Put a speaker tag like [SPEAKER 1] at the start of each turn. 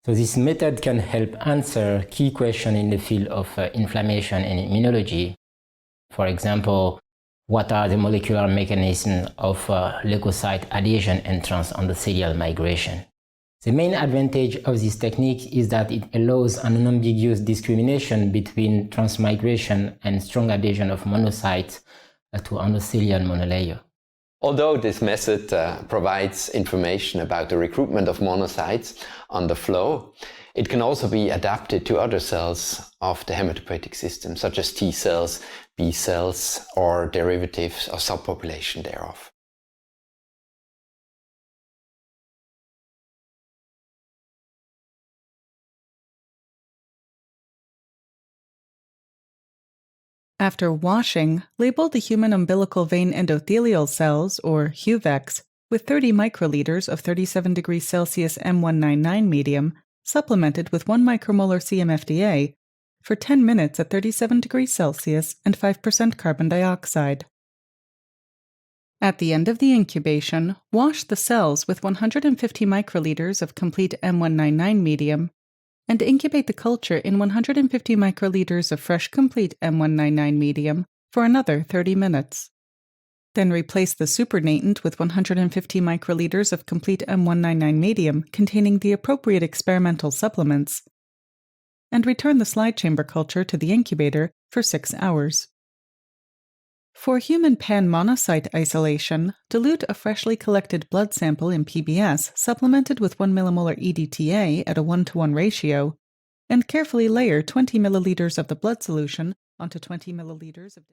[SPEAKER 1] So this method can help answer key questions in the field of inflammation and immunology. For example, what are the molecular mechanisms of leukocyte adhesion and transendothelial migration? The main advantage of this technique is that it allows an unambiguous discrimination between transmigration and strong adhesion of monocytes to endothelial monolayer.
[SPEAKER 2] Although this method provides information about the recruitment of monocytes on the flow, it can also be adapted to other cells of the hematopoietic system, such as T cells, B cells, or derivatives or subpopulation thereof.
[SPEAKER 3] After washing, label the human umbilical vein endothelial cells, or HUVECs, with 30 microliters of 37 degrees Celsius M199 medium, supplemented with 1 micromolar CMFDA, for 10 minutes at 37 degrees Celsius and 5% carbon dioxide. At the end of the incubation, wash the cells with 150 microliters of complete M199 medium and incubate the culture in 150 microliters of fresh complete M199 medium for another 30 minutes. Then replace the supernatant with 150 microliters of complete M199 medium containing the appropriate experimental supplements, and return the slide chamber culture to the incubator for 6 hours. For human pan-monocyte isolation, dilute a freshly collected blood sample in PBS supplemented with 1 millimolar EDTA at a 1:1 ratio, and carefully layer 20 milliliters of the blood solution onto 20 milliliters of